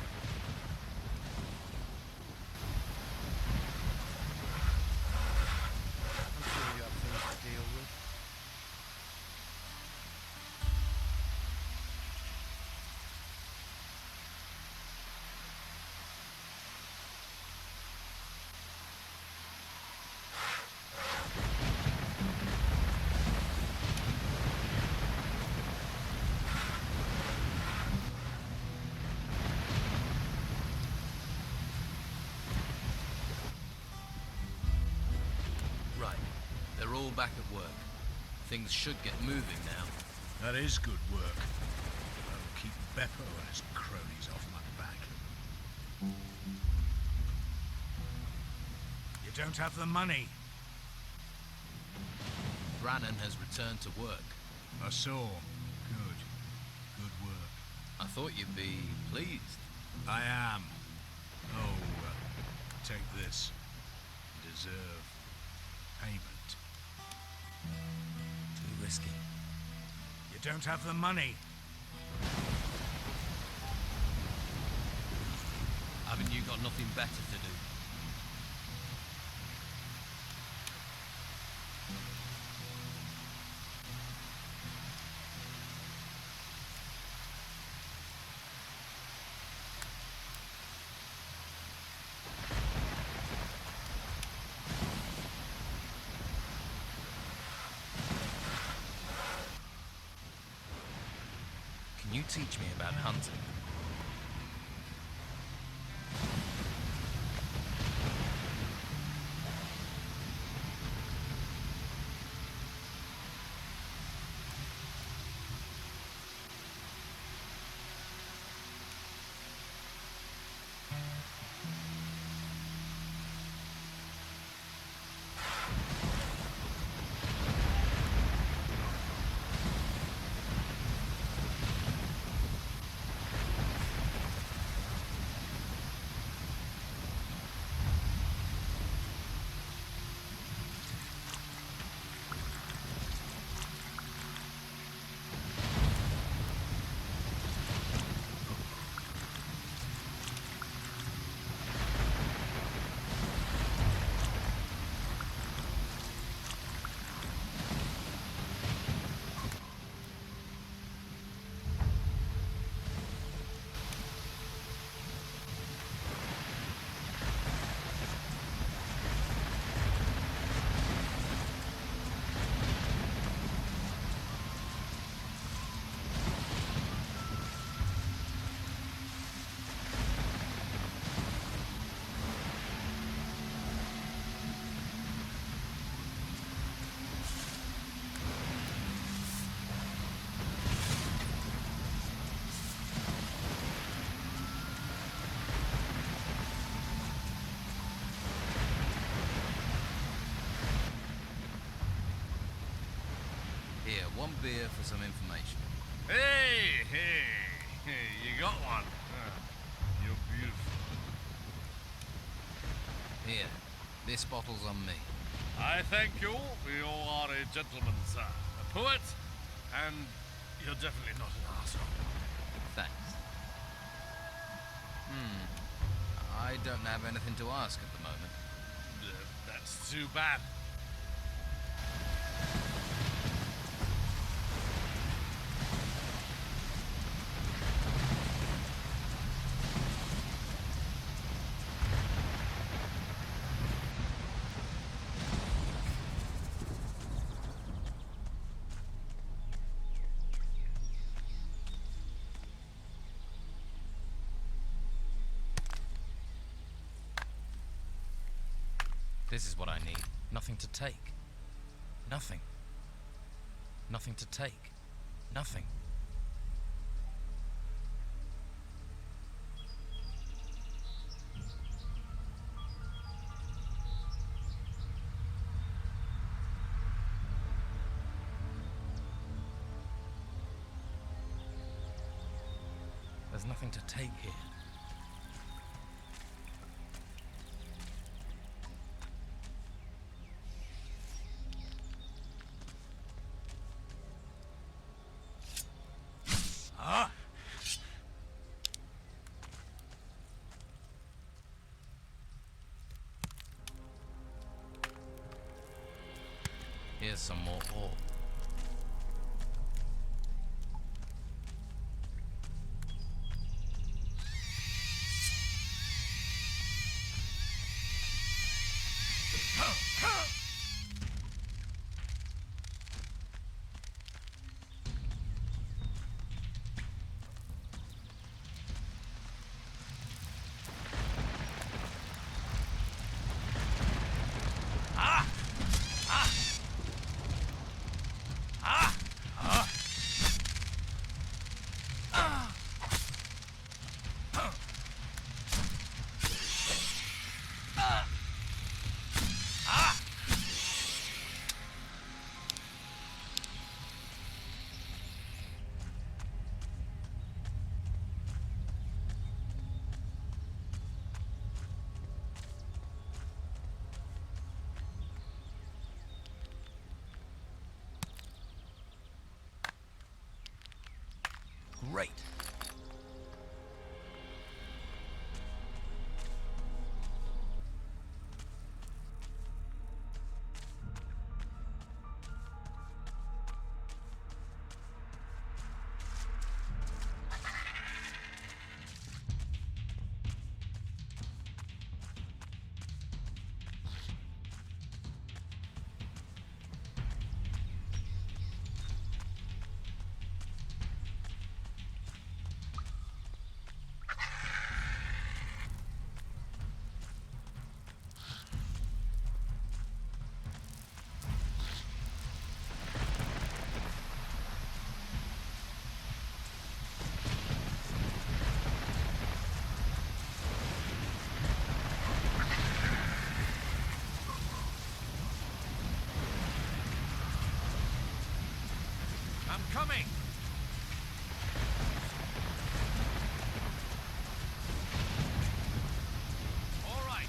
I'm sure you have things to deal with. Right. They're all back at work. Things should get moving now. That is good work. I'll keep Beppo and his cronies off my back. You don't have the money. Brannan has returned to work. I saw. Good. Good work. I thought you'd be pleased. I am. Oh, take this. Deserve payment. Too risky. You don't have the money. Haven't you got nothing better to do? Can you teach me about hunting? Here, one beer for some information. Hey, you got one. You're beautiful. Here, this bottle's on me. I thank you. You are a gentleman, sir. A poet, and you're definitely not an arsehole. Thanks. I don't have anything to ask at the moment. That's too bad. This is what I need. Nothing to take. Nothing. Nothing to take. Nothing. There's nothing to take here. Here's some more ore. Great. Coming! All right.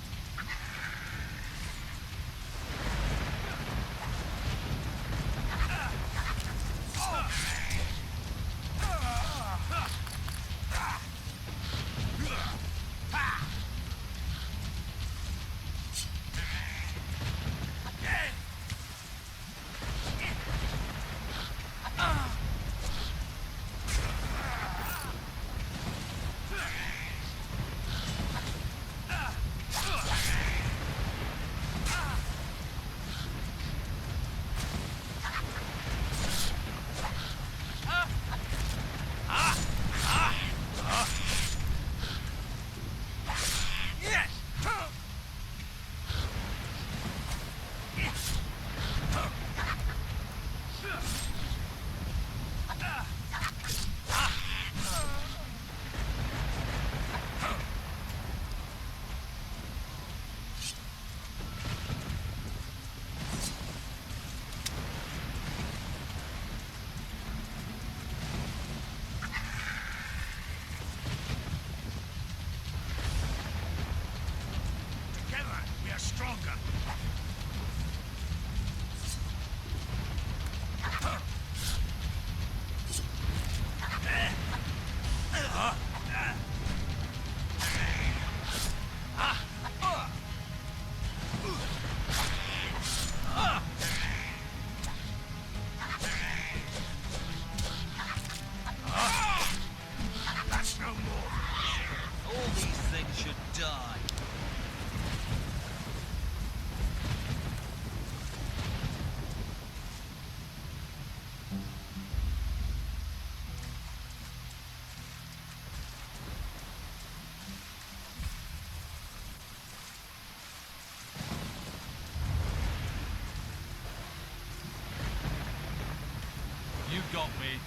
got me.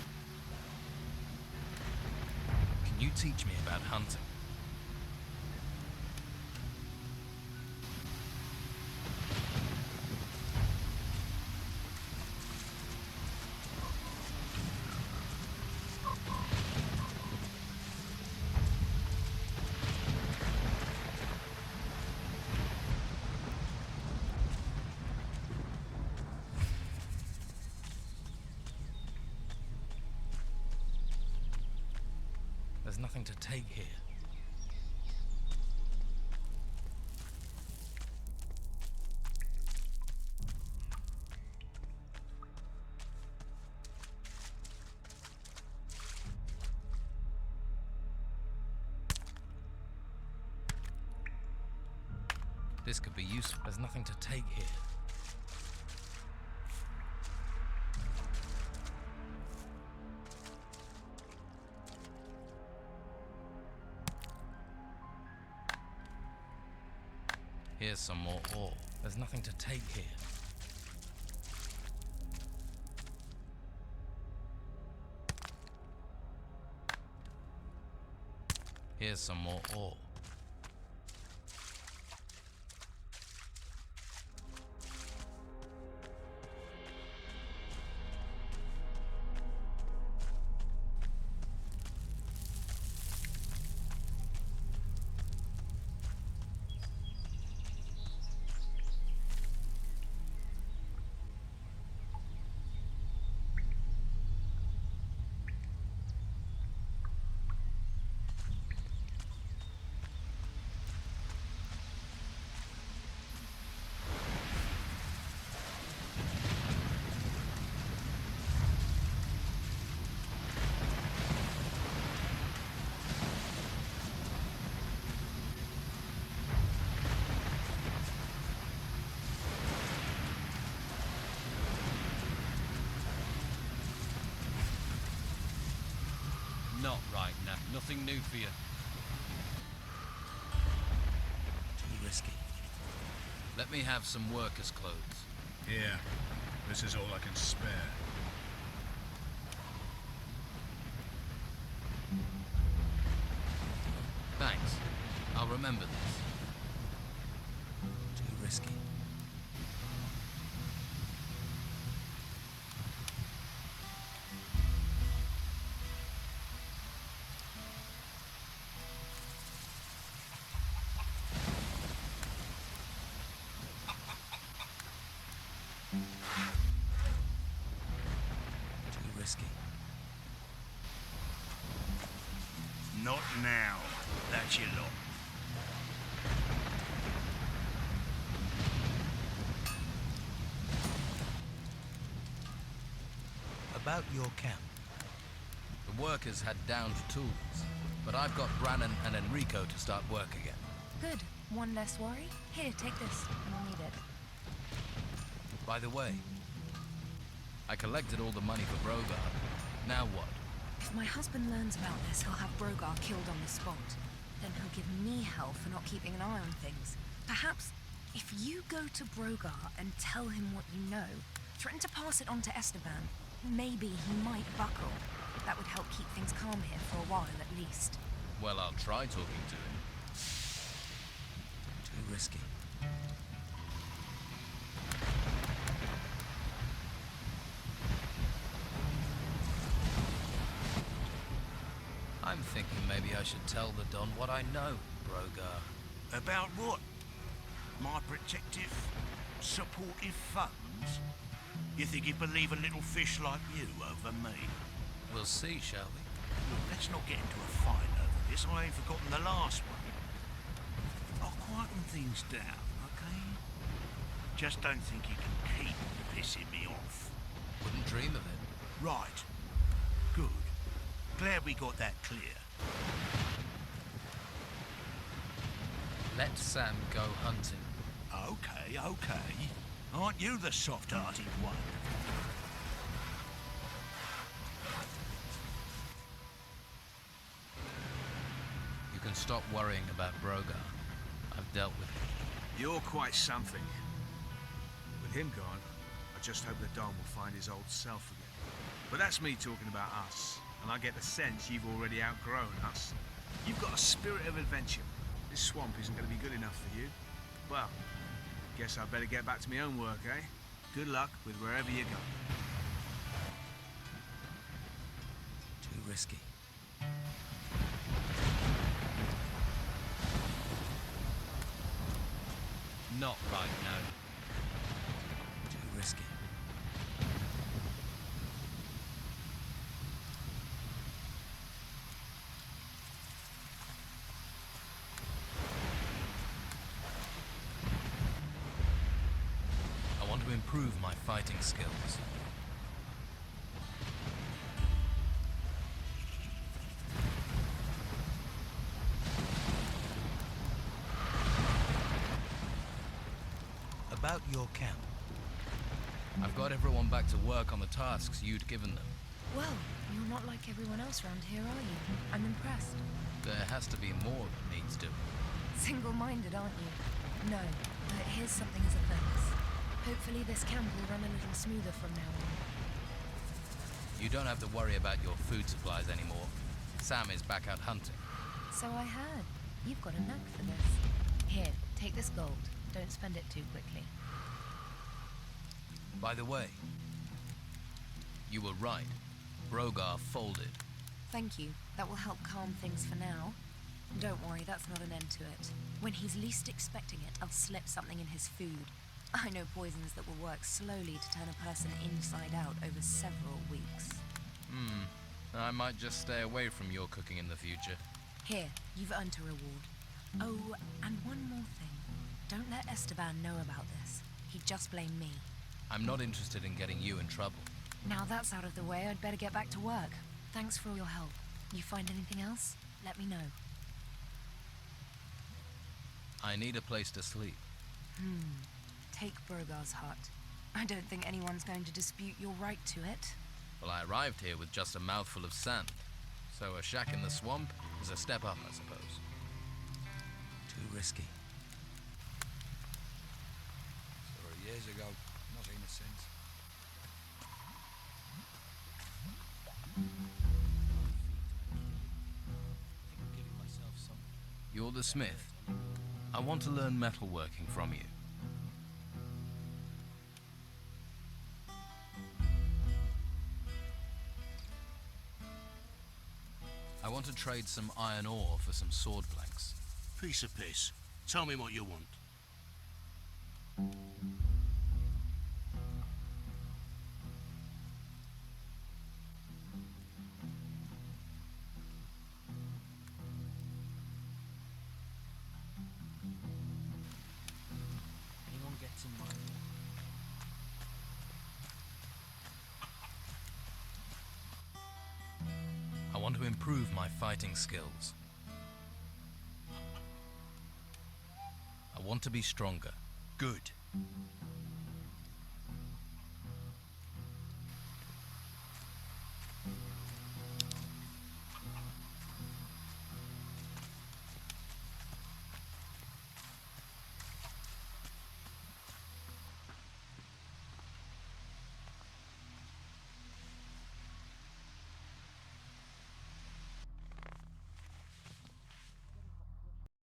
Can you teach me about hunting? There's nothing to take here. This could be useful. There's nothing to take here. Here's some more ore. There's nothing to take here. Here's some more ore. Not right now. Nothing new for you. Too risky. Let me have some workers' clothes. Here. This is all I can spare. Thanks. I'll remember this. Too risky. Too risky. Not now. That's your lot. About your camp. The workers had downed tools, but I've got Brannon and Enrico to start work again. Good. One less worry. Here, take this. You'll need it. By the way, I collected all the money for Brogar. Now what? If my husband learns about this, he'll have Brogar killed on the spot. Then he'll give me hell for not keeping an eye on things. Perhaps if you go to Brogar and tell him what you know, threaten to pass it on to Esteban, maybe he might buckle. That would help keep things calm here for a while at least. Well, I'll try talking to him. Too risky. I'm thinking maybe I should tell the Don what I know, Brogar. About what? My protective, supportive funds? You think he'd believe a little fish like you over me? We'll see, shall we? Look, let's not get into a fight over this. I ain't forgotten the last one. I'll quieten things down, okay? Just don't think you can keep pissing me off. Wouldn't dream of it. Right. Good. Glad we got that clear. Let Sam go hunting. Okay, okay. Aren't you the soft-hearted one? You can stop worrying about Brogar. I've dealt with him. You're quite something. With him gone, I just hope the Don will find his old self again. But that's me talking about us, and I get the sense you've already outgrown us. You've got a spirit of adventure. This swamp isn't going to be good enough for you. Well, guess I'd better get back to my own work, eh? Good luck with wherever you go. Too risky. Not right now. Too risky. I want to improve my fighting skills. About your camp. I've got everyone back to work on the tasks you'd given them. Well, you're not like everyone else around here, are you? I'm impressed. There has to be more that needs doing. Single-minded, aren't you? No, but here's something as a thanks. Hopefully this camp will run a little smoother from now on. You don't have to worry about your food supplies anymore. Sam is back out hunting. So I heard. You've got a knack for this. Here, take this gold. Don't spend it too quickly. By the way, you were right. Brogar folded. Thank you. That will help calm things for now. Don't worry, that's not an end to it. When he's least expecting it, I'll slip something in his food. I know poisons that will work slowly to turn a person inside out over several weeks. I might just stay away from your cooking in the future. Here, you've earned a reward. Oh, and one more thing. Don't let Esteban know about this. He'd just blame me. I'm not interested in getting you in trouble. Now that's out of the way, I'd better get back to work. Thanks for all your help. You find anything else? Let me know. I need a place to sleep. Take Brogar's hut. I don't think anyone's going to dispute your right to it. Well, I arrived here with just a mouthful of sand. So a shack in the swamp is a step up, I suppose. Too risky. Sorry, years ago, not seen it since. You're the smith. I want to learn metalworking from you. I want to trade some iron ore for some sword planks. Piece of piss. Tell me what you want. Anyone gets in mind? I want to improve my fighting skills. I want to be stronger. Good.